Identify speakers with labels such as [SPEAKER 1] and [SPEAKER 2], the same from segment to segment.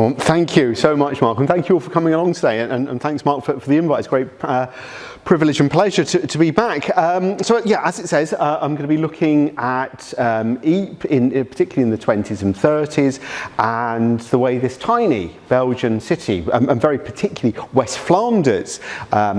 [SPEAKER 1] Well, thank you so much, Mark, and thank you all for coming along today, and thanks, Mark, for the invite. It's a great privilege and pleasure to be back. So, yeah, as it says, I'm going to be looking at Ypres, particularly in the 20s and 30s, and the way this tiny Belgian city, and very particularly West Flanders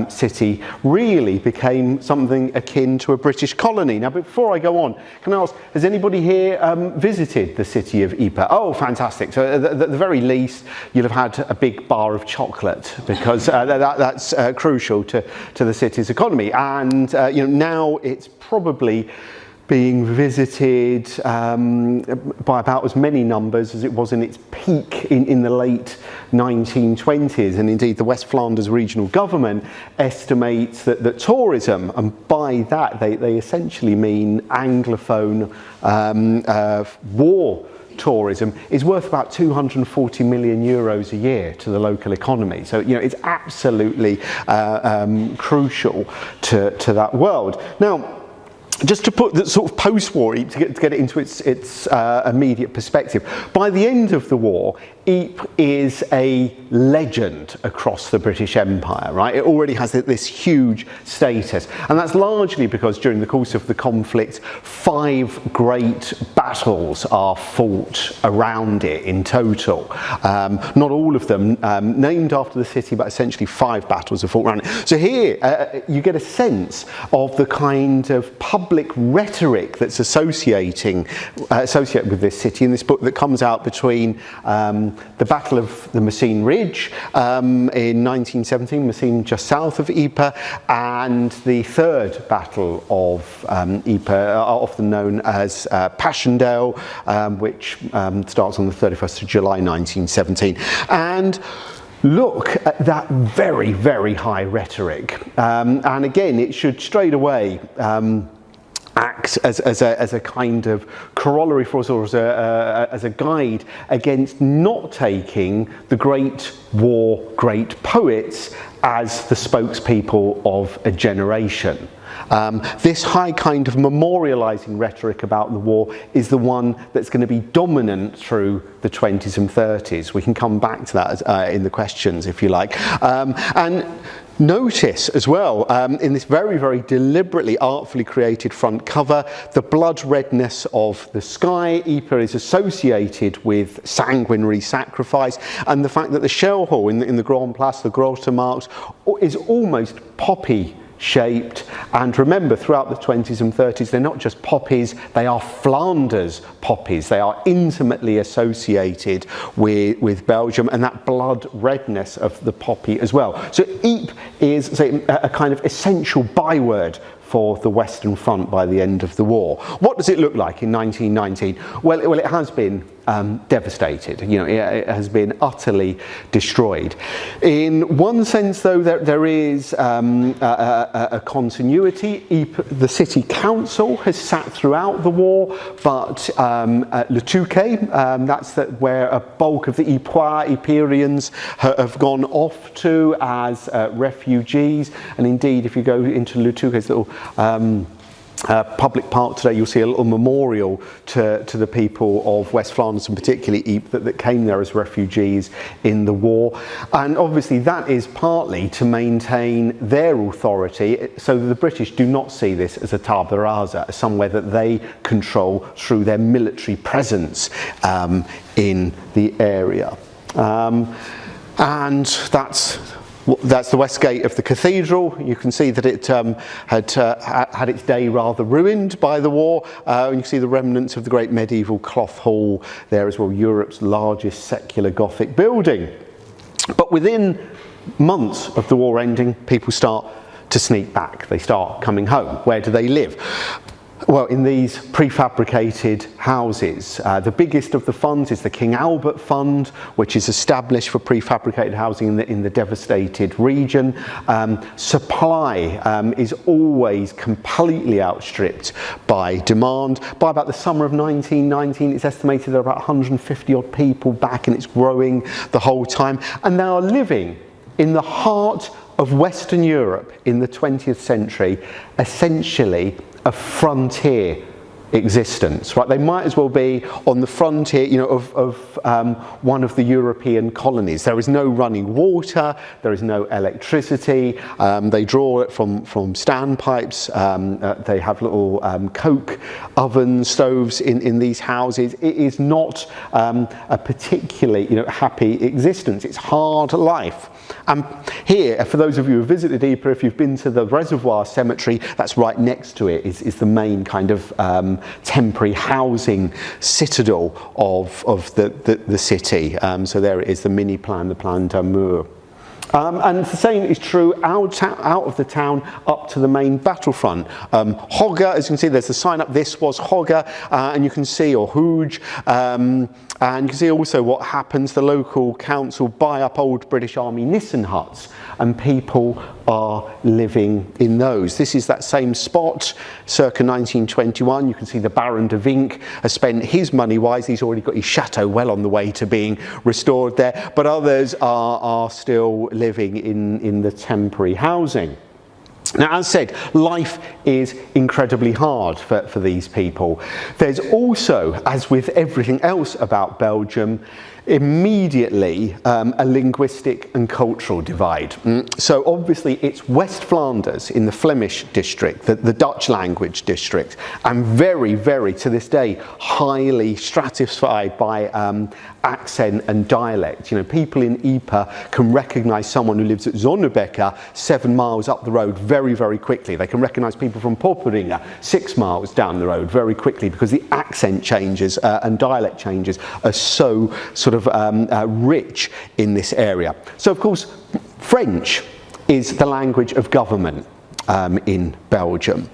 [SPEAKER 1] city, really became something akin to a British colony. Now, before I go on, can I ask, has anybody here visited the city of Ypres? Oh, fantastic. So, at the very least, you'll have had a big bar of chocolate, because that's crucial to the city's economy. And now it's probably being visited by about as many numbers as it was in its peak in the late 1920s. And indeed, the West Flanders regional government estimates that tourism, and by that they essentially mean Anglophone war tourism, is worth about 240 million euros a year to the local economy. So, it's absolutely crucial to that world. Now, just to put the sort of post-war Ypres, to get it into its immediate perspective, by the end of the war, Ypres is a legend across the British Empire, right? It already has this huge status, and that's largely because during the course of the conflict, 5 great battles are fought around it in total. Not all of them named after the city, but essentially 5 battles are fought around it. So here you get a sense of the kind of public rhetoric that's associated with this city in this book that comes out between the Battle of the Menin Ridge in 1917, Menin just south of Ypres, and the Third Battle of Ypres, often known as Passchendaele, which starts on the 31st of July 1917. And look at that very, very high rhetoric. And again, it should straight away acts as a kind of corollary for us, or as a guide against not taking the great war great poets as the spokespeople of a generation. This high kind of memorialising rhetoric about the war is the one that's going to be dominant through the 20s and 30s. We can come back to that in the questions, if you like. And notice as well, in this very, very deliberately, artfully created front cover, the blood redness of the sky. Ypres is associated with sanguinary sacrifice, and the fact that the shell hole in the Grand Place, the Grote Markt, is almost poppy shaped. And remember, throughout the 20s and 30s, they're not just poppies, they are Flanders poppies. They are intimately associated with Belgium, and that blood redness of the poppy as well. So Ypres is a kind of essential byword for the Western Front by the end of the war. What does it look like in 1919? Well, it has been devastated. It has been utterly destroyed. In one sense, though, there is a continuity. The city council has sat throughout the war, but Le Touquet, that's where a bulk of the Yprians have gone off to as refugees. And indeed, if you go into Le Touquet's little public park today, you'll see a little memorial to the people of West Flanders, and particularly Ypres, that came there as refugees in the war. And obviously that is partly to maintain their authority, so that the British do not see this as a table rasa, as somewhere that they control through their military presence in the area. And that's the west gate of the cathedral. You can see that it had its day rather ruined by the war. You can see the remnants of the great medieval cloth hall there as well, Europe's largest secular Gothic building. But within months of the war ending, people start to sneak back. They start coming home. Where do they live? Well, in these prefabricated houses. The biggest of the funds is the King Albert Fund, which is established for prefabricated housing in the devastated region. Supply is always completely outstripped by demand. By about the summer of 1919, it's estimated there are about 150 odd people back, and it's growing the whole time. And they are living in the heart of Western Europe in the 20th century, essentially a frontier existence, right? They might as well be on the frontier, you know, of one of the European colonies. There is no running water, there is no electricity. They draw it from standpipes. They have little coke oven stoves in these houses. It is not a particularly, you know, happy existence. It's hard life. Here, for those of you who have visited Ypres, if you've been to the Reservoir Cemetery, that's right next to it, is the main kind of temporary housing citadel of the city. So there it is, the mini plan, the Plan d'Amour. And the same is true out of the town up to the main battlefront. Hogger, as you can see, there's the sign up, this was Hogger, and you can see, or Hooge, and you can see also what happens. The local council buy up old British Army Nissen huts, and people are living in those. This is that same spot, circa 1921. You can see the Baron de Vinck has spent his money wisely. He's already got his chateau well on the way to being restored there, but others are still living in the temporary housing. Now, as said, life is incredibly hard for these people. There's also, as with everything else about Belgium, immediately a linguistic and cultural divide. So obviously it's West Flanders in the Flemish district, the Dutch language district, and very, very, to this day, highly stratified by accent and dialect. You know, people in Ypres can recognise someone who lives at Zonnebecker 7 miles up the road very, very quickly. They can recognise people from Popperinge 6 miles down the road very quickly, because the accent changes and dialect changes are so sort of rich in this area. So of course French is the language of government in Belgium.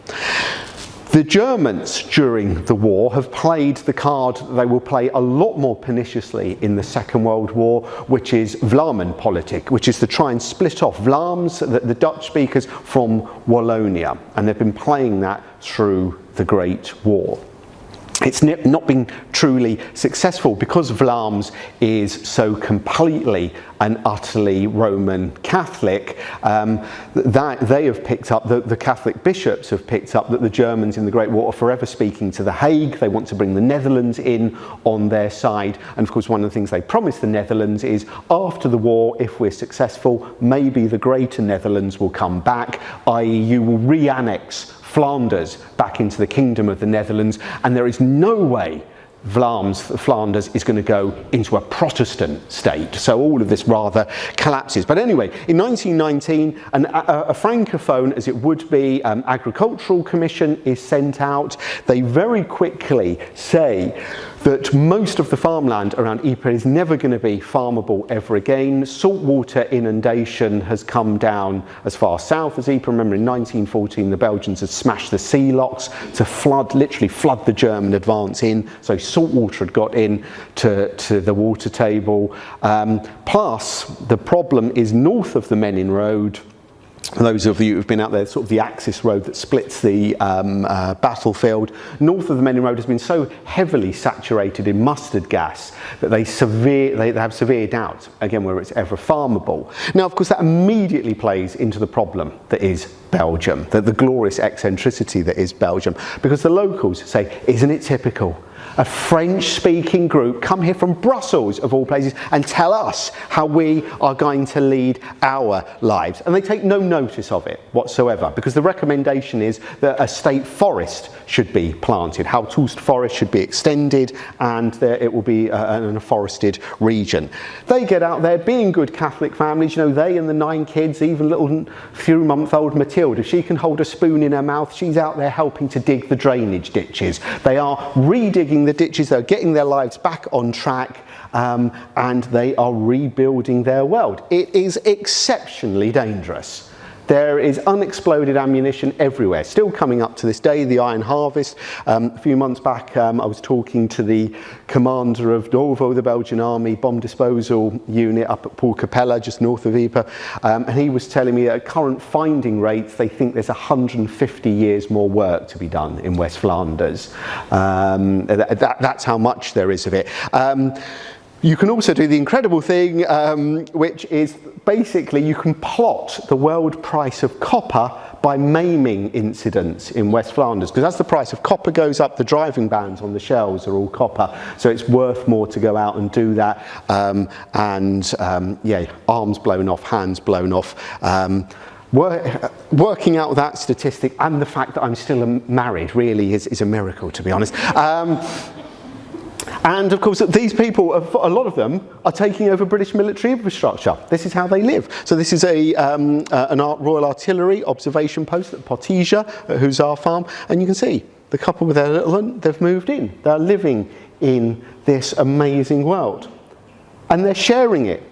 [SPEAKER 1] The Germans during the war have played the card that they will play a lot more perniciously in the Second World War, which is Vlaamenpolitik, which is to try and split off Vlaams, the Dutch speakers, from Wallonia, and they've been playing that through the Great War. It's not been truly successful because Vlaams is so completely and utterly Roman Catholic. That they have picked up, the Catholic bishops have picked up, that the Germans in the Great War are forever speaking to The Hague. They want to bring the Netherlands in on their side. And of course, one of the things they promised the Netherlands is, after the war, if we're successful, maybe the Greater Netherlands will come back, i.e. you will re-annex Flanders back into the Kingdom of the Netherlands, and there is no way Flanders is going to go into a Protestant state. So all of this rather collapses. But anyway, in 1919, a francophone, as it would be, agricultural commission is sent out. They very quickly say that most of the farmland around Ypres is never going to be farmable ever again. Saltwater inundation has come down as far south as Ypres. Remember, in 1914, the Belgians had smashed the sea locks to literally flood the German advance in. So saltwater had got in to the water table. Plus, the problem is north of the Menin Road. Those of you who've been out there, sort of the Axis road that splits the battlefield, north of the Menin Road has been so heavily saturated in mustard gas that they have severe doubt, again, whether it's ever farmable. Now, of course, that immediately plays into the problem that is Belgium, the glorious eccentricity that is Belgium, because the locals say, isn't it typical? A French-speaking group come here from Brussels, of all places, and tell us how we are going to lead our lives. And they take no notice of it whatsoever, because the recommendation is that a state forest should be planted. Houtulst forest should be extended, and it will be a forested region. They get out there, being good Catholic families, you know, they and the 9 kids, even little few-month-old Matilda, she can hold a spoon in her mouth. She's out there helping to dig the drainage ditches. They are redigging the ditches, they're getting their lives back on track, and they are rebuilding their world. It is exceptionally dangerous. There is unexploded ammunition everywhere, still coming up to this day, the Iron Harvest. A few months back, I was talking to the commander of Dovo, the Belgian Army bomb disposal unit up at Port Capella, just north of Ypres, and he was telling me at current finding rates, they think there's 150 years more work to be done in West Flanders. That's how much there is of it. You can also do the incredible thing, which is basically you can plot the world price of copper by maiming incidents in West Flanders, because as the price of copper goes up, the driving bands on the shells are all copper, so it's worth more to go out and do that. Yeah, arms blown off, hands blown off. Working out that statistic and the fact that I'm still married really is a miracle, to be honest. And of course, these people, a lot of them, are taking over British military infrastructure. This is how they live. So this is an Royal Artillery observation post at Potija, at Hussar Farm, and you can see the couple with their little one, they've moved in. They're living in this amazing world. And they're sharing it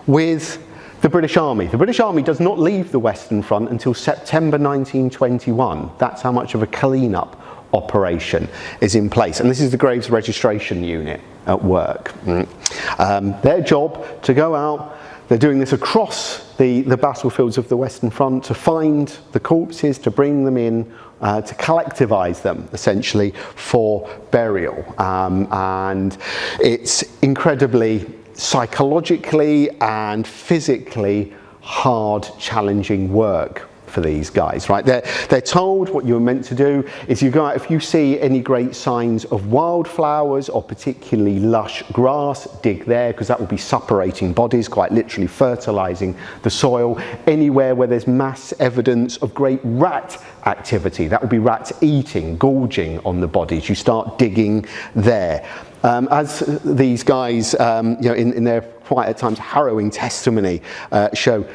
[SPEAKER 1] with the British Army. The British Army does not leave the Western Front until September 1921. That's how much of a clean-up operation is in place. And this is the Graves Registration Unit at work. Their job to go out, they're doing this across the battlefields of the Western Front to find the corpses, to bring them in, to collectivise them, essentially, for burial. And it's incredibly psychologically and physically hard, challenging work for these guys, right? They're told what you're meant to do is you go out, if you see any great signs of wildflowers or particularly lush grass, dig there, because that will be suppurating bodies, quite literally fertilizing the soil. Anywhere where there's mass evidence of great rat activity, that will be rats eating, gorging on the bodies, you start digging there. As these guys, in their quite at times harrowing testimony show,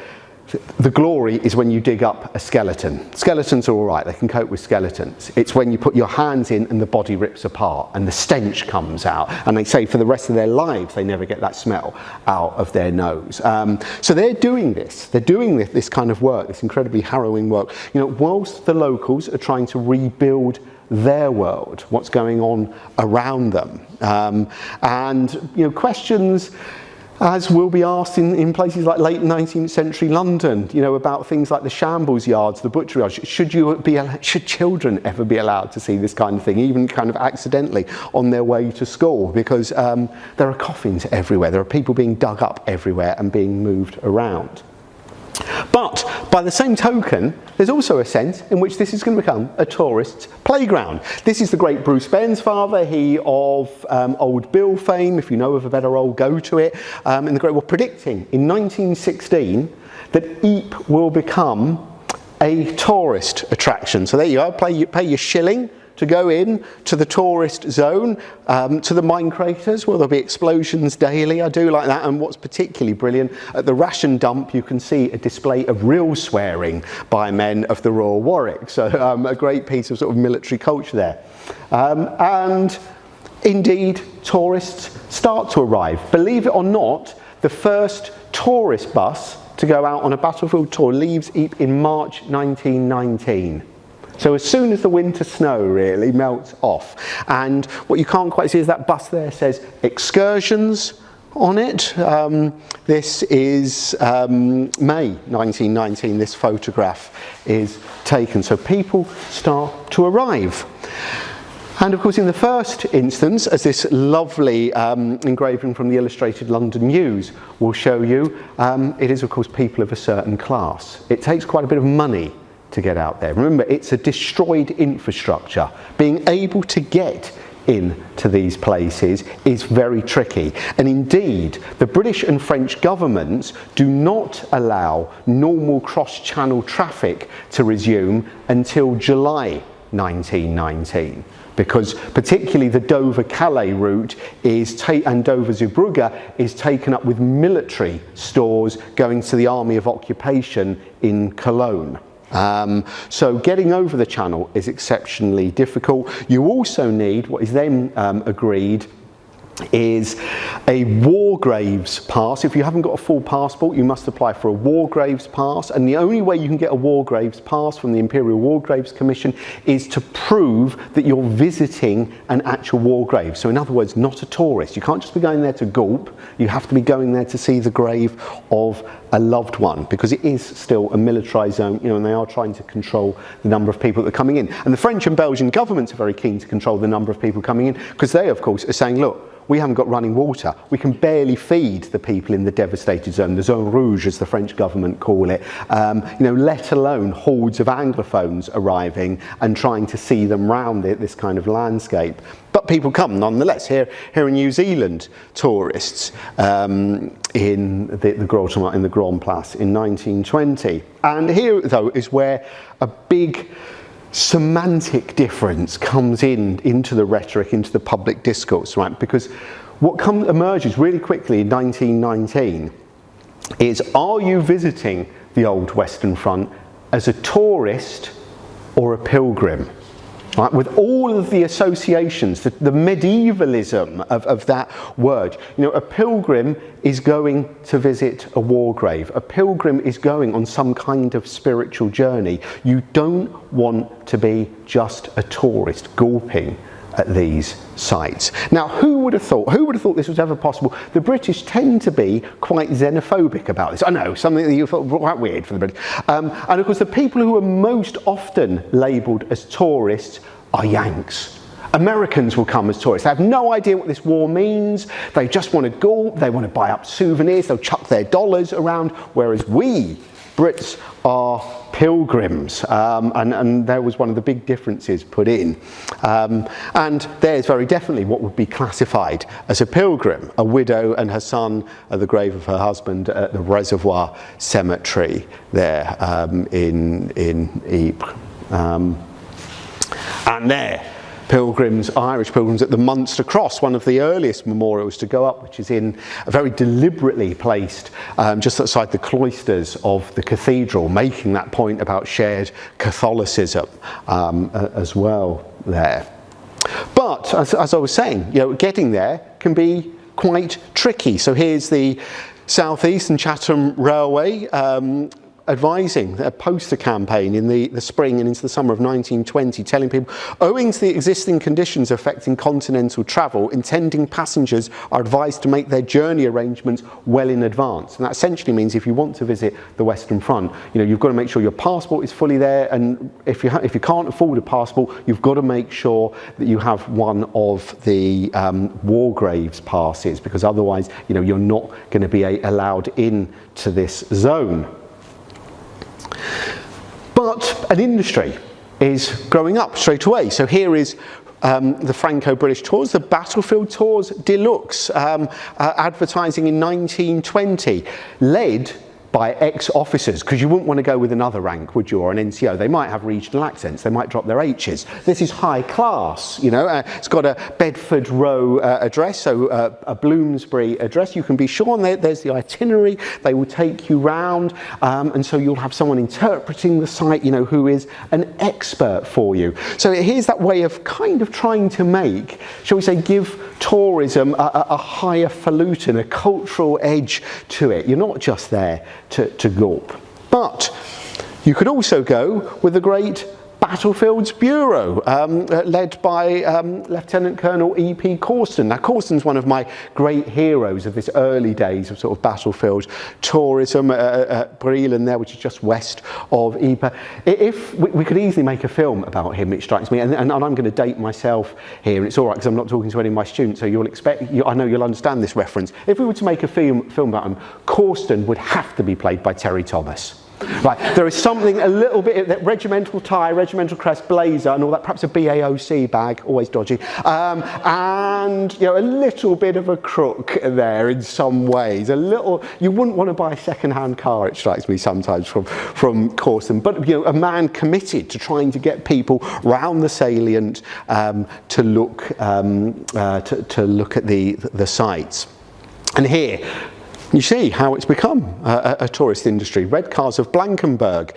[SPEAKER 1] the glory is when you dig up a skeleton. Skeletons are all right, they can cope with skeletons. It's when you put your hands in and the body rips apart and the stench comes out. And they say for the rest of their lives, they never get that smell out of their nose. So they're doing this. They're doing this kind of work, this incredibly harrowing work. Whilst the locals are trying to rebuild their world, what's going on around them. And questions as will be asked in places like late 19th century London, about things like the shambles yards, the butchery yards. Should children ever be allowed to see this kind of thing, even kind of accidentally on their way to school? Because there are coffins everywhere, there are people being dug up everywhere and being moved around. But by the same token, there's also a sense in which this is going to become a tourist's playground. This is the great Bruce Bairnsfather, he of Old Bill fame. If you know of a better role, go to it. In the Great War, predicting in 1916 that Ypres will become a tourist attraction. So there you go, pay your shilling to go in to the tourist zone, to the mine craters, where there'll be explosions daily. I do like that. And what's particularly brilliant, at the ration dump, you can see a display of real swearing by men of the Royal Warwick. So a great piece of sort of military culture there. And indeed, tourists start to arrive. Believe it or not, the first tourist bus to go out on a battlefield tour leaves Ypres in March 1919. So as soon as the winter snow really melts off. And what you can't quite see is that bus there says excursions on it. This is May 1919, this photograph is taken. So people start to arrive. And of course, in the first instance, as this lovely engraving from the Illustrated London News will show you, it is of course people of a certain class. It takes quite a bit of money to get out there. Remember, it's a destroyed infrastructure. Being able to get into these places is very tricky. And indeed, the British and French governments do not allow normal cross-channel traffic to resume until July 1919. Because particularly the Dover-Calais route and Dover-Zeebrugge is taken up with military stores going to the Army of Occupation in Cologne. So getting over the channel is exceptionally difficult. You also need, what is then agreed, is a War Graves pass. If you haven't got a full passport, you must apply for a War Graves pass, and the only way you can get a War Graves pass from the Imperial War Graves Commission is to prove that you're visiting an actual war grave. So in other words, not a tourist. You can't just be going there to gulp, you have to be going there to see the grave of a loved one, because it is still a militarised zone, you know, and they are trying to control the number of people that are coming in. And the French and Belgian governments are very keen to control the number of people coming in, because they, of course, are saying, look, we haven't got running water. We can barely feed the people in the devastated zone, the zone rouge, as the French government call it, you know, let alone hordes of Anglophones arriving and trying to see them round this kind of landscape. But people come nonetheless. Here in New Zealand, tourists in the Grand Place in 1920. And here, though, is where a big semantic difference comes into the rhetoric, into the public discourse, right? Because what emerges really quickly in 1919 is, are you visiting the old Western Front as a tourist or a pilgrim? Right, with all of the associations, the medievalism of that word. You know, a pilgrim is going to visit a war grave. A pilgrim is going on some kind of spiritual journey. You don't want to be just a tourist gawping at these sites. Now, who would have thought this was ever possible? The British tend to be quite xenophobic about this. I know, something that you thought quite weird for the British. And of course, the people who are most often labelled as tourists are Yanks. Americans will come as tourists. They have no idea what this war means. They just want to gawp. They want to buy up souvenirs. They'll chuck their dollars around, whereas we, Brits, are pilgrims, and there was one of the big differences put in. And there's very definitely what would be classified as a pilgrim, a widow and her son at the grave of her husband at the Reservoir Cemetery there in Ypres. And there, pilgrims, Irish pilgrims at the Munster Cross, one of the earliest memorials to go up, which is in a very deliberately placed just outside the cloisters of the cathedral, making that point about shared Catholicism as well there. But as I was saying, you know, getting there can be quite tricky. So here's the South East and Chatham Railway advising a poster campaign in the spring and into the summer of 1920, telling people, owing to the existing conditions affecting continental travel, intending passengers are advised to make their journey arrangements well in advance. And that essentially means if you want to visit the Western Front, you know, you've got to make sure your passport is fully there, and if you can't afford a passport, you've got to make sure that you have one of the war graves passes, because otherwise, you know, you're not going to be allowed in to this zone. But an industry is growing up straight away. So here is the Franco British tours, the battlefield tours deluxe, advertising in 1920, led by ex-officers, because you wouldn't want to go with another rank, would you, or an NCO? They might have regional accents, they might drop their H's. This is high class, you know. It's got a Bedford Row address, so a Bloomsbury address. You can be sure, and there's the itinerary. They will take you round, and so you'll have someone interpreting the site, you know, who is an expert for you. So here's that way of kind of trying to make, shall we say, give tourism a higher falutin, a cultural edge to it. You're not just there to gawp. But you could also go with the great Battlefields Bureau, led by Lieutenant Colonel E.P. Coulson. Now, Coulson's one of my great heroes of this early days of sort of battlefield tourism at Brelan there, which is just west of Ypres. If we could easily make a film about him, it strikes me, and I'm going to date myself here, and it's all right because I'm not talking to any of my students, so I know you'll understand this reference. If we were to make a film about him, Coulson would have to be played by Terry Thomas. Right, there is something a little bit, that regimental tie, regimental crest, blazer and all that, perhaps a BAOC bag, always dodgy, and you know, a little bit of a crook there in some ways. A little, you wouldn't want to buy a second-hand car, it strikes me sometimes, from Coulson, but you know, a man committed to trying to get people round the salient to look at the sites. And here you see how it's become a tourist industry. Red Cars of Blankenberg.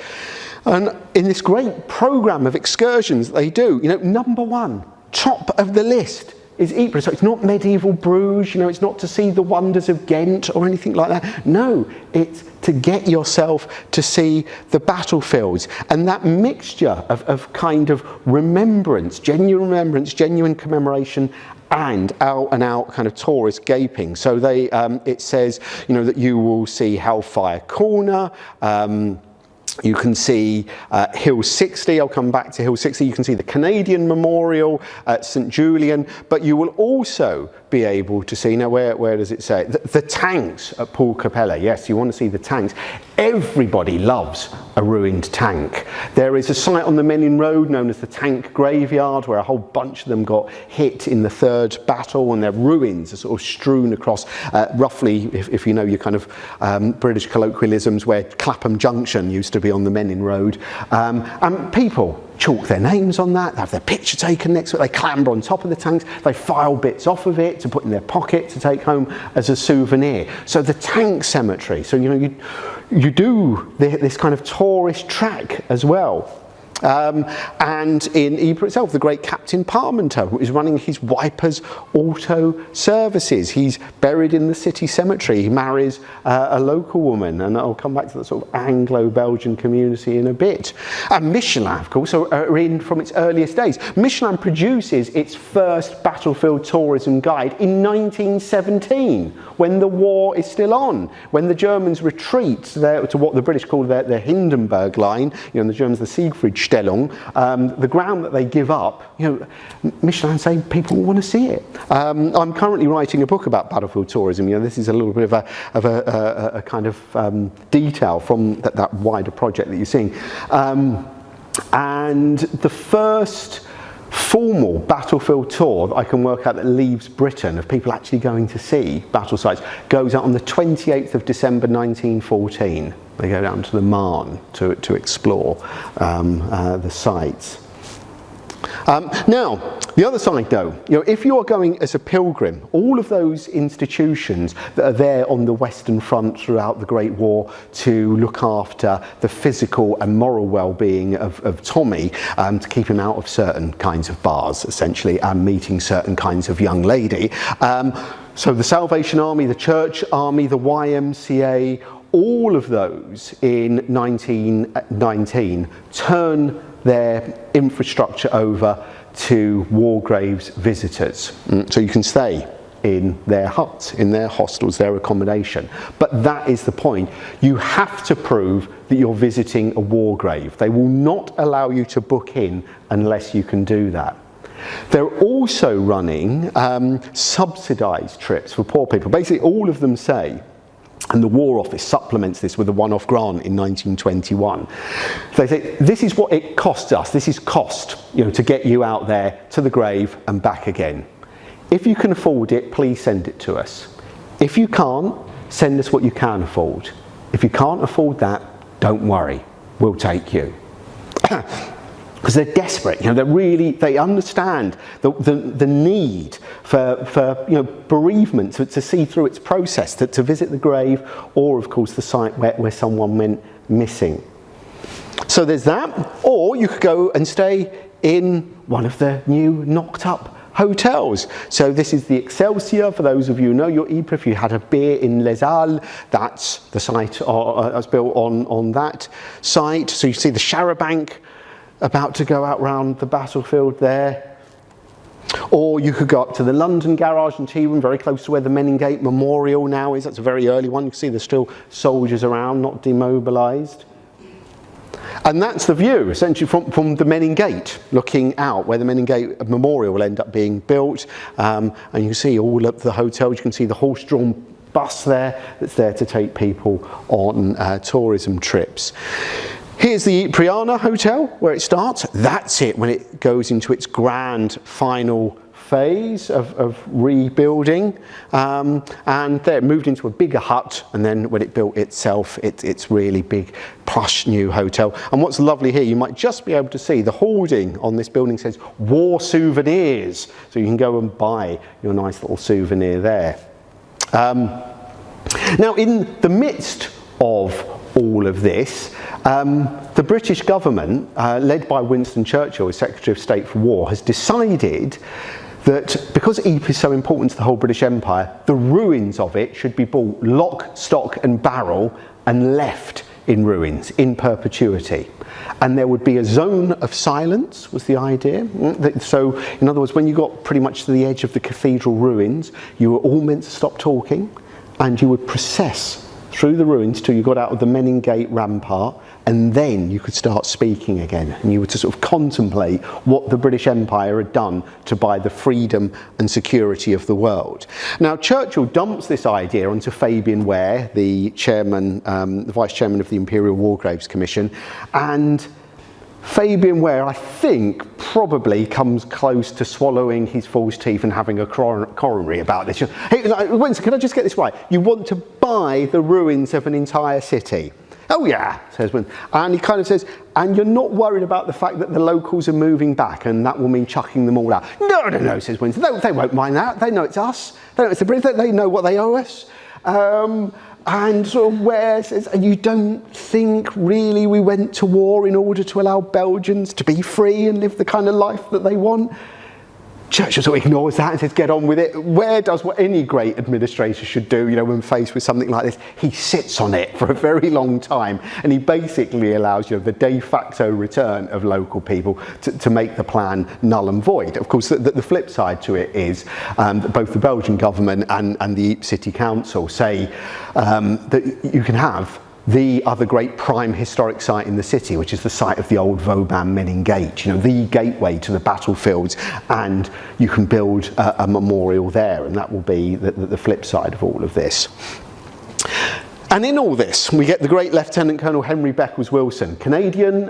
[SPEAKER 1] And in this great programme of excursions they do, you know, number one, top of the list, is Ypres. So it's not medieval Bruges, you know, it's not to see the wonders of Ghent or anything like that. No, it's to get yourself to see the battlefields. And that mixture of kind of remembrance, genuine commemoration, and out and out kind of tourist gaping. So it says, you know, that you will see Hellfire Corner, you can see Hill 60, I'll come back to Hill 60, you can see the Canadian Memorial at St Julian, but you will also be able to see, now where does it say? The tanks at Paul Capella. Yes, you want to see the tanks. Everybody loves a ruined tank. There is a site on the Menin Road known as the Tank Graveyard, where a whole bunch of them got hit in the Third Battle, and their ruins are sort of strewn across, roughly, if you know your kind of British colloquialisms, where Clapham Junction used to be on the Menin Road. And people chalk their names on that, they have their picture taken next to it, they clamber on top of the tanks, they file bits off of it to put in their pocket to take home as a souvenir. So the tank cemetery, so you know, you do this kind of tourist track as well. And in Ypres itself, the great Captain Parmenter is running his Wipers Auto Services. He's buried in the city cemetery. He marries a local woman, and I'll come back to the sort of Anglo-Belgian community in a bit. And Michelin, of course, are in from its earliest days. Michelin produces its first battlefield tourism guide in 1917, when the war is still on, when the Germans retreat to what the British call their Hindenburg line, you know, the Germans the Siegfried Stellung, the ground that they give up, you know, Michelin say people want to see it. I'm currently writing a book about battlefield tourism. You know, this is a little bit of a kind of detail from that wider project that you're seeing. And the first formal battlefield tour that I can work out that leaves Britain, of people actually going to see battle sites, goes out on the 28th of December 1914. They go down to the Marne to explore the sites. Now, the other side though, you know, if you are going as a pilgrim, all of those institutions that are there on the Western Front throughout the Great War to look after the physical and moral well-being of Tommy, to keep him out of certain kinds of bars, essentially, and meeting certain kinds of young lady. So the Salvation Army, the Church Army, the YMCA, all of those in 1919 turn their infrastructure over to war graves visitors. So you can stay in their huts, in their hostels, their accommodation. But that is the point. You have to prove that you're visiting a war grave. They will not allow you to book in unless you can do that. They're also running subsidised trips for poor people. Basically, all of them say, and the War Office supplements this with a one-off grant in 1921. They say, this is what it costs us, this is cost, you know, to get you out there to the grave and back again. If you can afford it, please send it to us. If you can't, send us what you can afford. If you can't afford that, don't worry, we'll take you. Because they're desperate, you know, they understand the need for you know, bereavement, to see through its process, to visit the grave, or of course the site where someone went missing. So there's that, or you could go and stay in one of the new knocked up hotels. So this is the Excelsior, for those of you who know your Ypres. If you had a beer in Les Halles, that's the site that's built on that site. So you see the Charabanc about to go out round the battlefield there. Or you could go up to the London Garage and Tea Room, very close to where the Menin Gate Memorial now is. That's a very early one. You can see there's still soldiers around, not demobilised. And that's the view, essentially, from the Menin Gate, looking out, where the Menin Gate Memorial will end up being built. And you can see all of the hotels. You can see the horse-drawn bus there that's there to take people on tourism trips. Here's the Ypriana Hotel, where it starts. That's it when it goes into its grand final phase of rebuilding. And there it moved into a bigger hut, and then when it built itself, it's really big, plush new hotel. And what's lovely here, you might just be able to see the hoarding on this building says war souvenirs. So you can go and buy your nice little souvenir there. Now, in the midst of all of this, the British government, led by Winston Churchill as Secretary of State for War, has decided that because Ypres is so important to the whole British Empire, the ruins of it should be bought lock, stock and barrel and left in ruins in perpetuity. And there would be a zone of silence, was the idea. So, in other words, when you got pretty much to the edge of the cathedral ruins, you were all meant to stop talking, and you would process through the ruins till you got out of the Menin Gate rampart, and then you could start speaking again, and you were to sort of contemplate what the British Empire had done to buy the freedom and security of the world. Now, Churchill dumps this idea onto Fabian Ware, the chairman, the vice chairman of the Imperial War Graves Commission, and Fabian Ware, I think, probably comes close to swallowing his false teeth and having a coronary about this. Hey, Winston, can I just get this right? You want to buy the ruins of an entire city? Oh yeah, says Winston. And he kind of says, and you're not worried about the fact that the locals are moving back and that will mean chucking them all out? No, says Winston. They won't mind that. They know it's us. They know it's the British. They know what they owe us. And sort of Ware says, and you don't think really we went to war in order to allow Belgians to be free and live the kind of life that they want? Churchill sort of ignores that and says, get on with it. Ware does what any great administrator should do, when faced with something like this. He sits on it for a very long time, and he basically allows, the de facto return of local people to make the plan null and void. Of course, the flip side to it is that both the Belgian government and the Ypres City Council say that you can have the other great prime historic site in the city, which is the site of the old Vauban Menin Gate, the gateway to the battlefields, and you can build a memorial there, and that will be the flip side of all of this. And in all this, we get the great Lieutenant Colonel Henry Beckles Wilson, Canadian,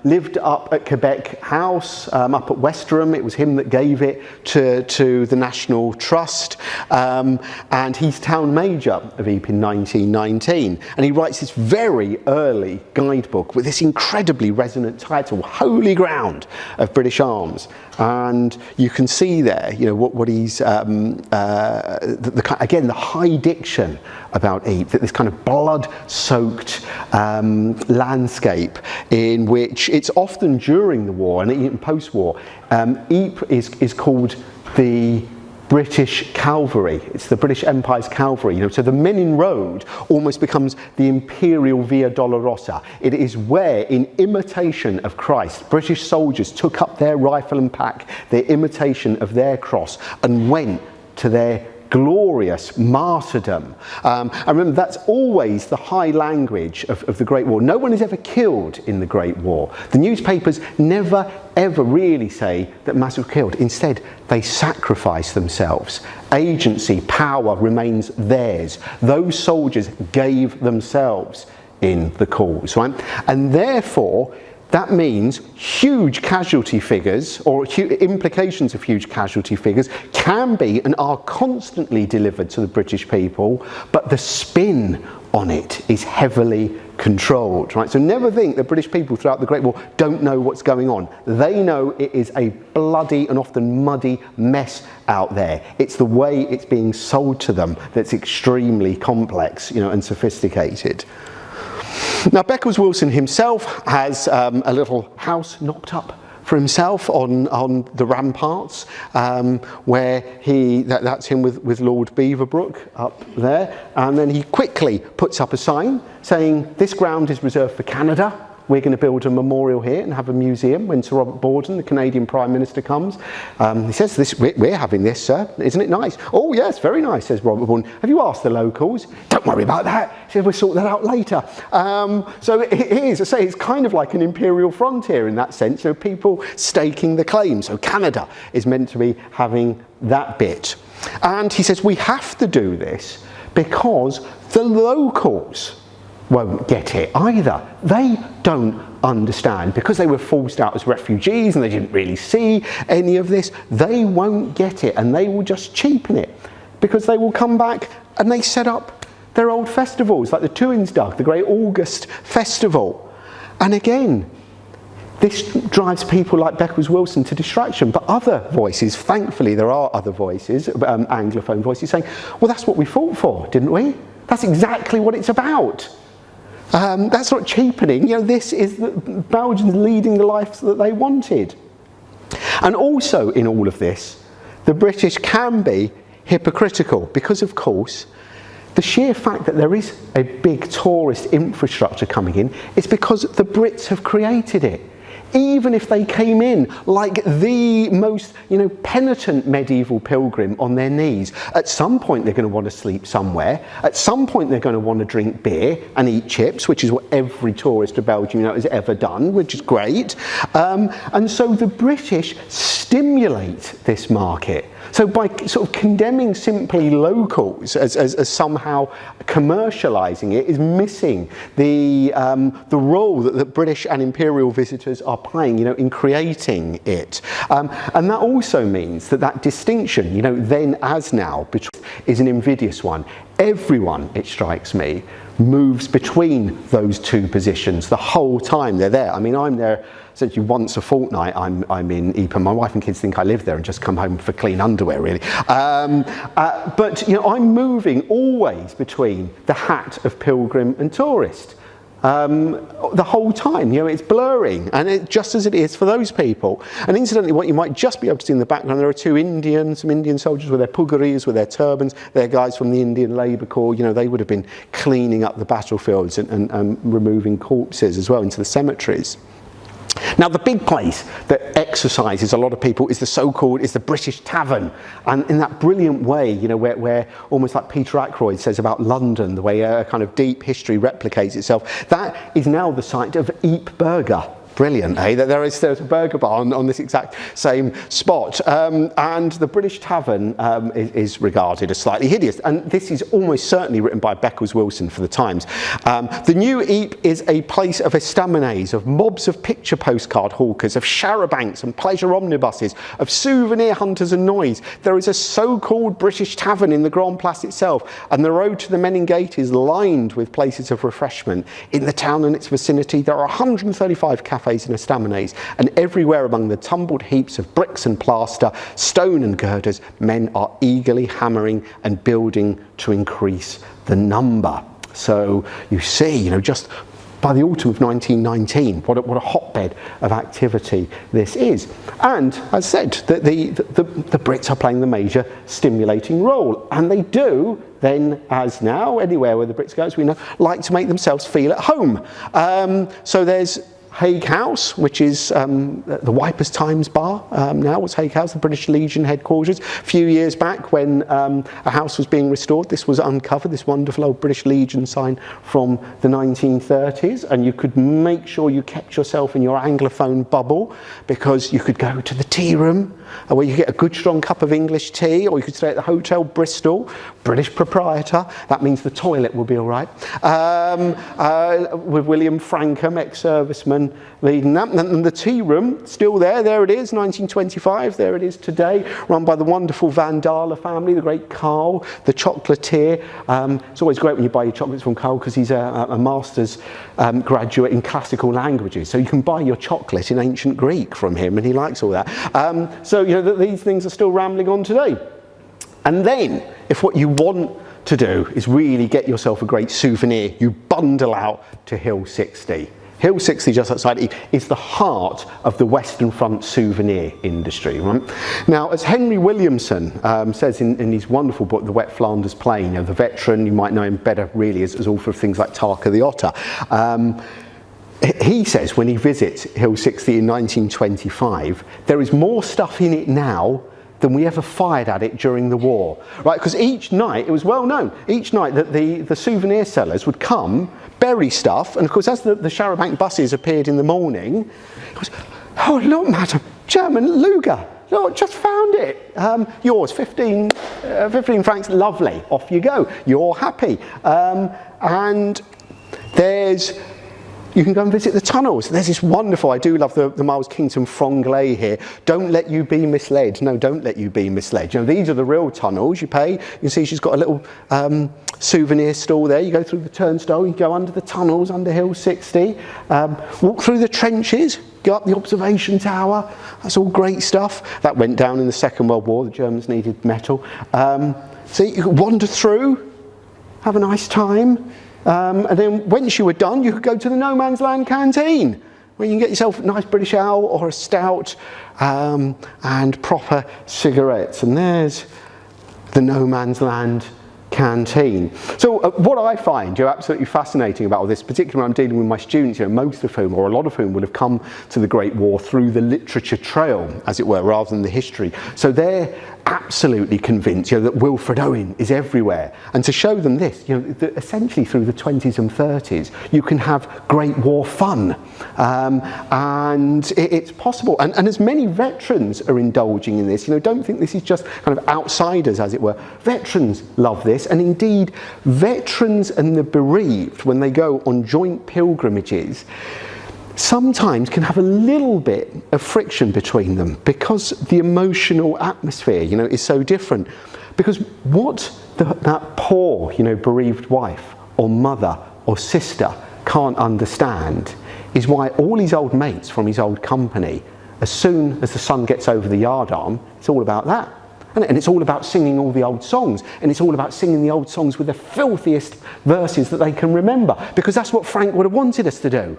[SPEAKER 1] lived up at Quebec House, up at Westerham. It was him that gave it to the National Trust, and he's town major of Ypres in 1919. And he writes this very early guidebook with this incredibly resonant title, Holy Ground of British Arms. And you can see there, what he's, again, the high diction about Ypres, this kind of blood-soaked landscape in which it's often during the war and even post-war, Ypres is called the British cavalry. It's the British Empire's cavalry. So the Menin Road almost becomes the imperial Via Dolorosa. It is where, in imitation of Christ, British soldiers took up their rifle and pack, their imitation of their cross, and went to their glorious martyrdom. And remember, that's always the high language of the Great War. No one is ever killed in the Great War. The newspapers never ever really say that masses were killed. Instead, they sacrifice themselves. Agency, power remains theirs. Those soldiers gave themselves in the cause, right? And therefore, that means huge casualty figures, or implications of huge casualty figures, can be and are constantly delivered to the British people, but the spin on it is heavily controlled, right? So never think that British people throughout the Great War don't know what's going on. They know it is a bloody and often muddy mess out there. It's the way it's being sold to them that's extremely complex, and sophisticated. Now, Beckles Wilson himself has a little house knocked up for himself on the ramparts, where that's him with Lord Beaverbrook up there, and then he quickly puts up a sign saying, this ground is reserved for Canada. We're going to build a memorial here and have a museum when Sir Robert Borden, the Canadian Prime Minister, comes. He says, we're having this, sir. Isn't it nice? Oh, yes, very nice, says Robert Borden. Have you asked the locals? Don't worry about that. He says, we'll sort that out later. So it is, I say, it's kind of like an imperial frontier in that sense, people staking the claim. So Canada is meant to be having that bit. And he says, we have to do this because the locals won't get it either. They don't understand, because they were forced out as refugees and they didn't really see any of this. They won't get it, and they will just cheapen it, because they will come back and they set up their old festivals, like the Tuinsdag, the great August festival. And again, this drives people like Beckles Wilson to distraction, but other voices, thankfully there are other voices, Anglophone voices, saying, well, that's what we fought for, didn't we? That's exactly what it's about. That's not cheapening. This is the Belgians leading the lives that they wanted. And also in all of this, the British can be hypocritical because, of course, the sheer fact that there is a big tourist infrastructure coming in is because the Brits have created it. Even if they came in like the most, penitent medieval pilgrim on their knees, at some point they're going to want to sleep somewhere. At some point they're going to want to drink beer and eat chips, which is what every tourist of Belgium has ever done, which is great. And so the British stimulate this market. So by sort of condemning simply locals as somehow commercialising it is missing the role that the British and imperial visitors are playing, in creating it. And that also means that distinction, then as now, is an invidious one. Everyone, it strikes me, moves between those two positions the whole time they're there. I mean, I'm there essentially once a fortnight. I'm in Eton. My wife and kids think I live there and just come home for clean underwear, really. But I'm moving always between the hat of pilgrim and tourist. The whole time, it's blurring, and just as it is for those people. And incidentally, what you might just be able to see in the background, there are some Indian soldiers with their pugaris, with their turbans. They're guys from the Indian Labour Corps. They would have been cleaning up the battlefields and removing corpses as well into the cemeteries. Now, the big place that exercises a lot of people is the British Tavern, and in that brilliant way, where almost like Peter Ackroyd says about London, the way a kind of deep history replicates itself, that is now the site of Ypres Burger. Brilliant, eh? There's a burger bar on this exact same spot. And the British Tavern is regarded as slightly hideous. And this is almost certainly written by Beckles Wilson for the Times. The new Ypres is a place of estaminets, of mobs of picture postcard hawkers, of charabancs and pleasure omnibuses, of souvenir hunters and noise. There is a so-called British Tavern in the Grand Place itself, and the road to the Menin Gate is lined with places of refreshment. In the town and its vicinity, there are 135 cafes and estaminets, and everywhere among the tumbled heaps of bricks and plaster, stone and girders, men are eagerly hammering and building to increase the number. So you see, just by the autumn of 1919, what a hotbed of activity this is. And as said, the Brits are playing the major stimulating role, and they do then, as now, anywhere where the Brits go, as we know, like to make themselves feel at home. So there's Hague House, which is the Ypres Times bar now. It's Hague House, the British Legion headquarters. A few years back, when a house was being restored, this was uncovered, this wonderful old British Legion sign from the 1930s, and you could make sure you kept yourself in your Anglophone bubble, because you could go to the tea room, where you get a good strong cup of English tea, or you could stay at the Hotel Bristol, British proprietor. That means the toilet will be all right. With William Franco, ex-serviceman, leading that. And the tea room, still there it is, 1925, there it is today, run by the wonderful Van Dale family, the great Carl, the chocolatier. It's always great when you buy your chocolates from Carl, because he's a master's graduate in classical languages, so you can buy your chocolate in ancient Greek from him, and he likes all that. So these things are still rambling on today. And then, if what you want to do is really get yourself a great souvenir, you bundle out to Hill 60. Hill 60, just outside Eton, is the heart of the Western Front souvenir industry. Right? Now, as Henry Williamson says in his wonderful book, The Wet Flanders Plain, the veteran, you might know him better really as author of things like Tarka the Otter. He says when he visits Hill 60 in 1925, there is more stuff in it now than we ever fired at it during the war, right? Because each night, it was well known, each night that the souvenir sellers would come, bury stuff, and of course as the charabanc buses appeared in the morning, it was, oh look madam, German Luger, look, just found it, yours, 15 francs, lovely, off you go, you're happy. And you can go and visit the tunnels. There's this wonderful, I do love the Miles Kington Franglais here. Don't let you be misled. No, don't let you be misled. These are the real tunnels. You pay. You can see she's got a little souvenir stall there. You go through the turnstile. You go under the tunnels, under Hill 60. Walk through the trenches. Go up the observation tower. That's all great stuff. That went down in the Second World War. The Germans needed metal. So you can wander through, have a nice time. And then once you were done, you could go to the No Man's Land Canteen. where you can get yourself a nice British ale or a stout and proper cigarettes. And there's the no man's land canteen. So what I find absolutely fascinating about all this, particularly when I'm dealing with my students, most of whom, or a lot of whom, will have come to the Great War through the literature trail, as it were, rather than the history. So they're absolutely convinced that Wilfred Owen is everywhere. And to show them this, that essentially through the 20s and 30s, you can have Great War fun. And it's possible. And as many veterans are indulging in this, don't think this is just kind of outsiders, as it were. Veterans love this. And indeed, veterans and the bereaved, when they go on joint pilgrimages, sometimes can have a little bit of friction between them because the emotional atmosphere, is so different. Because what that poor, bereaved wife or mother or sister can't understand is why all his old mates from his old company, as soon as the sun gets over the yardarm, it's all about that. And it's all about singing all the old songs. And it's all about singing the old songs with the filthiest verses that they can remember. Because that's what Frank would have wanted us to do.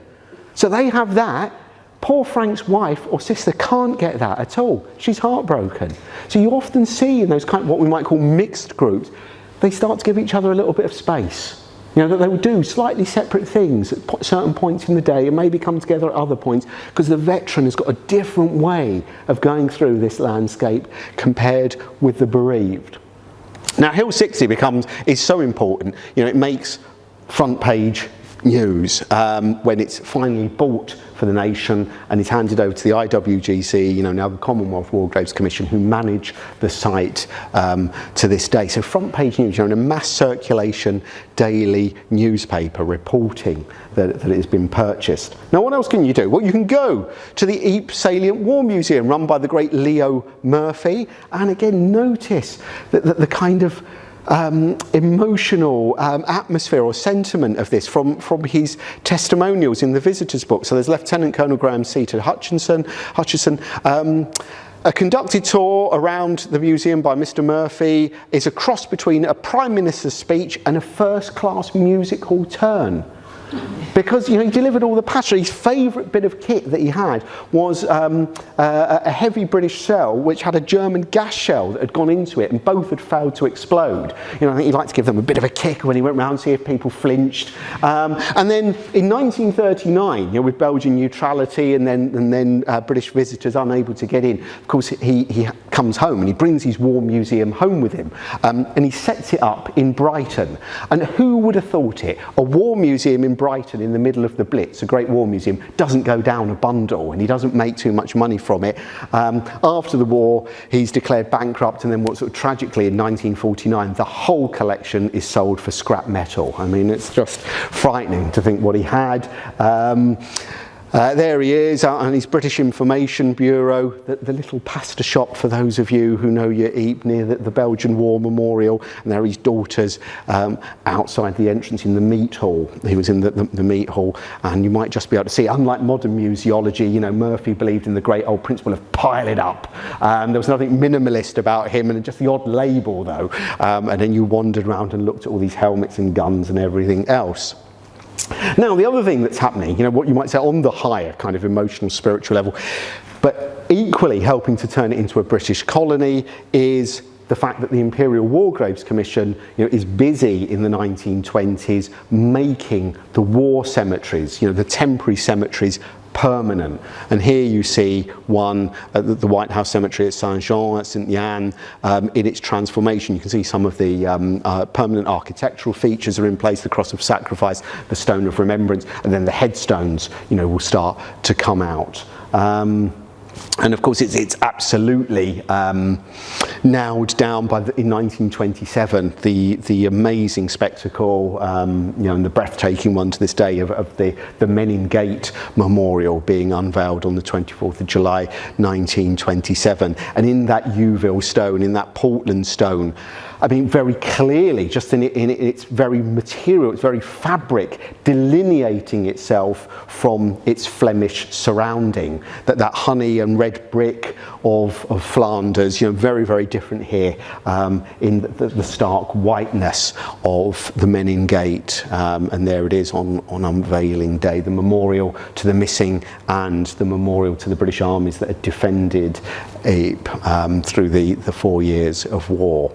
[SPEAKER 1] So they have that. Poor Frank's wife or sister can't get that at all. She's heartbroken. So you often see in those kind of what we might call mixed groups, they start to give each other a little bit of space. That they will do slightly separate things at certain points in the day and maybe come together at other points because the veteran has got a different way of going through this landscape compared with the bereaved. Now, Hill 60 is so important, it makes front page news when it's finally bought for the nation and is handed over to the IWGC, now the Commonwealth War Graves Commission, who manage the site to this day. So front page news, in a mass circulation daily newspaper reporting that it has been purchased. Now, what else can you do? Well, you can go to the Ypres Salient War Museum run by the great Leo Murphy, and again notice that the kind of emotional atmosphere or sentiment of this from his testimonials in the visitors book. So there's Lieutenant Colonel Graham Seaton Hutchinson, a conducted tour around the museum by Mr. Murphy is a cross between a Prime Minister's speech and a first-class music hall turn. Because he delivered all the passion. His favourite bit of kit that he had was a heavy British shell which had a German gas shell that had gone into it, and both had failed to explode. I think he liked to give them a bit of a kick when he went round, see if people flinched. And then in 1939, with Belgian neutrality and then British visitors unable to get in, of course he comes home and he brings his war museum home with him, and he sets it up in Brighton. And who would have thought it? A war museum in Brighton in the middle of the Blitz, a great war museum, doesn't go down a bundle, and he doesn't make too much money from it. After the war, he's declared bankrupt, and then tragically in 1949, the whole collection is sold for scrap metal. I mean, it's just frightening to think what he had. There he is on his British Information Bureau, the little pasta shop for those of you who know your Ypres, near the Belgian War Memorial, and there are his daughters outside the entrance in the meat hall. He was in the meat hall, and you might just be able to see, unlike modern museology, Murphy believed in the great old principle of pile it up. There was nothing minimalist about him, and just the odd label though, and then you wandered around and looked at all these helmets and guns and everything else. Now, the other thing that's happening, what you might say on the higher kind of emotional, spiritual level, but equally helping to turn it into a British colony, is the fact that the Imperial War Graves Commission is busy in the 1920s making the war cemeteries, the temporary cemeteries, permanent. And here you see one at the White House Cemetery at Saint-Jean, at Saint-Yann, in its transformation. You can see some of the permanent architectural features are in place, the Cross of Sacrifice, the Stone of Remembrance, and then the headstones, will start to come out. And of course, it's absolutely nailed down in 1927, the amazing spectacle, and the breathtaking one to this day of the Menin Gate Memorial being unveiled on the 24th of July, 1927. And in that Yeovil stone, in that Portland stone, I mean, very clearly, just in its very material, its very fabric, delineating itself from its Flemish surrounding. That honey and red brick of Flanders, very, very different here in the stark whiteness of the Menin Gate. And there it is on unveiling day, the memorial to the missing and the memorial to the British armies that had defended Ypres through the 4 years of war.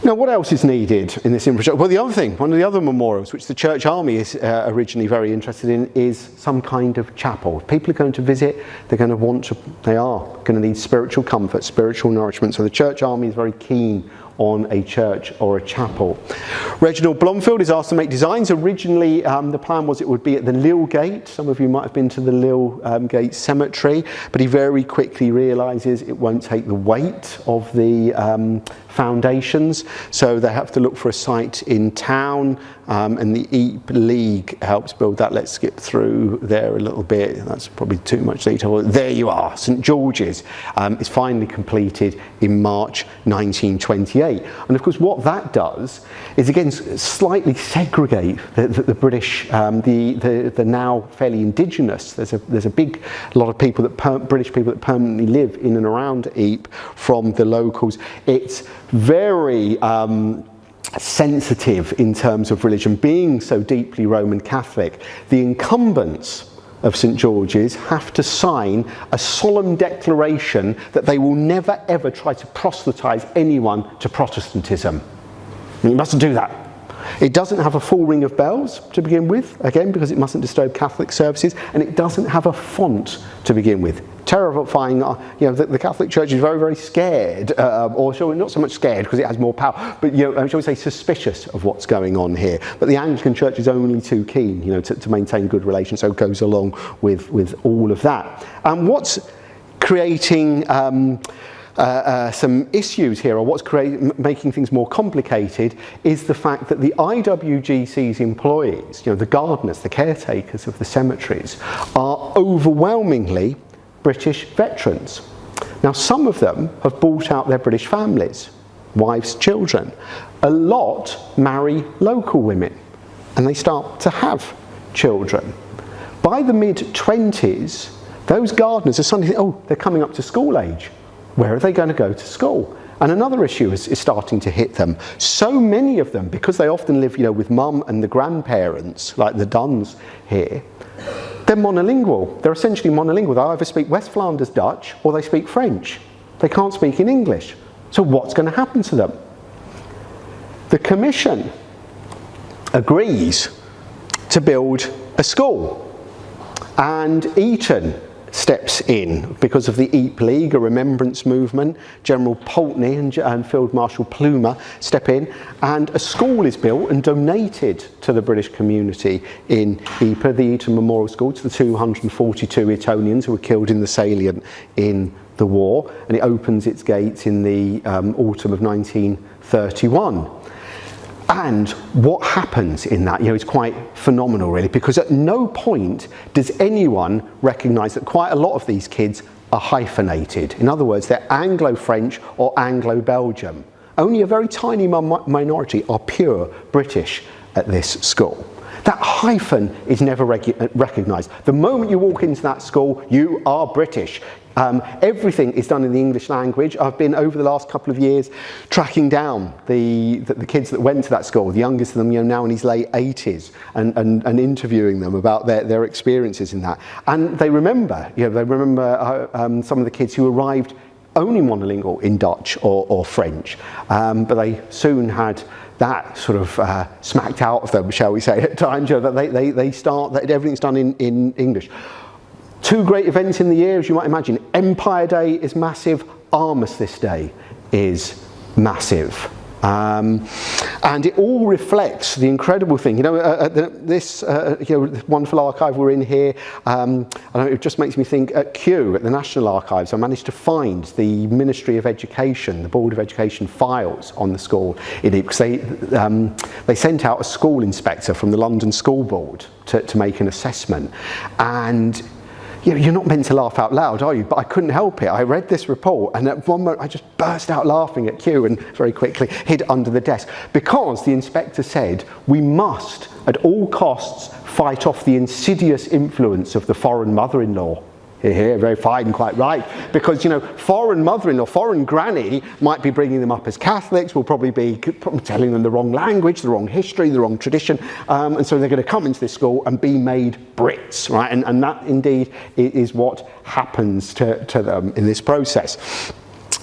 [SPEAKER 1] Now, what else is needed in this infrastructure? Well, the other thing, one of the other memorials, which the Church Army is originally very interested in, is some kind of chapel. If people are going to visit, they are going to need spiritual comfort, spiritual nourishment. So the Church Army is very keen on a church or a chapel. Reginald Blomfield is asked to make designs. Originally, the plan was it would be at the Lille Gate. Some of you might have been to the Lille Gate Cemetery, but he very quickly realises it won't take the weight of the foundations, so they have to look for a site in town, and the Ypres League helps build that. Let's skip through there a little bit, that's probably too much detail. There you are, St George's is finally completed in March 1928, and of course what that does is again slightly segregate the British, the now fairly indigenous, there's a big lot of people British people that permanently live in and around Ypres from the locals. It's very sensitive in terms of religion, being so deeply Roman Catholic. The incumbents of St George's have to sign a solemn declaration that they will never ever try to proselytise anyone to Protestantism. You mustn't do that. It doesn't have a full ring of bells to begin with, again because it mustn't disturb Catholic services, and it doesn't have a font to begin with. Terrifying, the Catholic Church is very, very scared, or not so much scared because it has more power, but shall we say suspicious of what's going on here. But the Anglican Church is only too keen, to maintain good relations, so it goes along with all of that. And what's creating some issues here, or what's making things more complicated, is the fact that the IWGC's employees, the gardeners, the caretakers of the cemeteries, are overwhelmingly British veterans. Now, some of them have bought out their British families, wives, children. A lot marry local women, and they start to have children. By the mid-20s, those gardeners are suddenly thinking, they're coming up to school age. Where are they going to go to school? And another issue is starting to hit them. So many of them, because they often live, with mum and the grandparents, like the Duns here, they're monolingual. They're essentially monolingual. They either speak West Flanders Dutch or they speak French. They can't speak in English. So what's going to happen to them? The Commission agrees to build a school, and Eton steps in because of the Ypres League, a remembrance movement. General Pulteney and Field Marshal Plumer step in, and a school is built and donated to the British community in Ypres, the Eton Memorial School, to the 242 Etonians who were killed in the salient in the war, and it opens its gates in the autumn of 1931. And what happens in that, is quite phenomenal really, because at no point does anyone recognise that quite a lot of these kids are hyphenated. In other words, they're Anglo-French or Anglo-Belgian. Only a very tiny minority are pure British at this school. That hyphen is never recognised. The moment you walk into that school, you are British. Everything is done in the English language. I've been, over the last couple of years, tracking down the kids that went to that school, the youngest of them now in his late 80s, and interviewing them about their experiences in that. And they remember, some of the kids who arrived only monolingual in Dutch or French, but they soon had that sort of smacked out of them, shall we say, at times, that everything's done in English. Two great events in the year, as you might imagine. Empire Day is massive, Armistice Day is massive. And it all reflects the incredible thing. This wonderful archive we're in here, it just makes me think at Kew, at the National Archives, I managed to find the Ministry of Education, the Board of Education files on the school in Ypres. They sent out a school inspector from the London School Board to make an assessment. And you're not meant to laugh out loud, are you? But I couldn't help it. I read this report, and at one moment I just burst out laughing at Q and very quickly hid under the desk, because the inspector said we must at all costs fight off the insidious influence of the foreign mother-in-law. Here, very fine, quite right, because, you know, foreign mother-in-law, foreign granny might be bringing them up as Catholics, will probably be telling them the wrong language, the wrong history, the wrong tradition, and so they're going to come into this school and be made Brits, right? And that indeed is what happens to them in this process.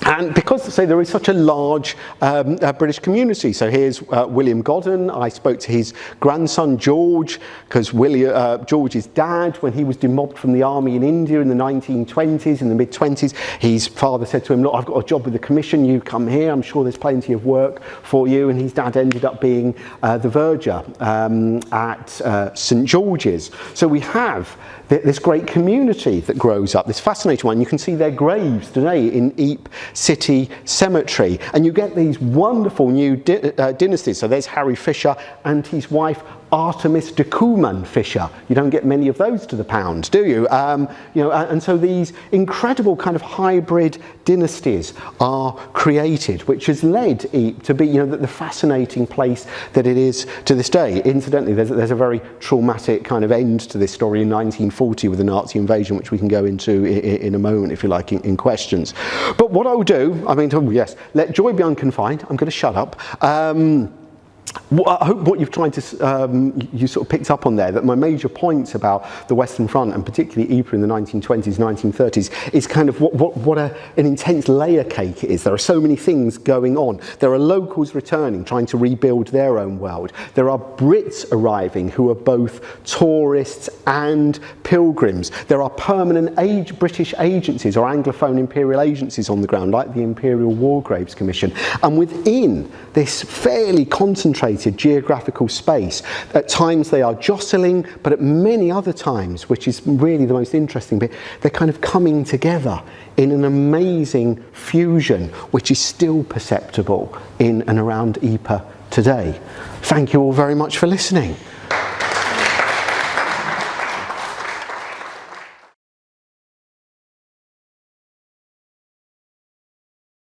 [SPEAKER 1] And because, say, there is such a large British community, so here's William Goddard. I spoke to his grandson George, because George's dad, when he was demobbed from the army in India in the 1920s, in the mid-20s, his father said to him, look, I've got a job with the commission, you come here, I'm sure there's plenty of work for you. And his dad ended up being the verger at St George's. So we have this great community that grows up, this fascinating one. You can see their graves today in Ypres City Cemetery, and you get these wonderful new dynasties. So there's Harry Fisher and his wife Artemis de Kuman Fisher. You don't get many of those to the pound, do you? And so these incredible kind of hybrid dynasties are created, which has led Ypres to be, you know, the fascinating place that it is to this day. Incidentally, there's a very traumatic kind of end to this story in 1940 with the Nazi invasion, which we can go into in a moment, if you like, in questions. But what I will do, I mean, yes, let joy be unconfined. I'm going to shut up. I hope what you've tried to, you sort of picked up on there, that my major points about the Western Front, and particularly Ypres in the 1920s, 1930s, is kind of what an intense layer cake it is. There are so many things going on. There are locals returning, trying to rebuild their own world. There are Brits arriving who are both tourists and pilgrims. There are permanent British agencies or Anglophone imperial agencies on the ground, like the Imperial War Graves Commission. And within this fairly concentrated geographical space, at times they are jostling, but at many other times, which is really the most interesting bit, they're kind of coming together in an amazing fusion, which is still perceptible in and around Ypres today. Thank you all very much for listening.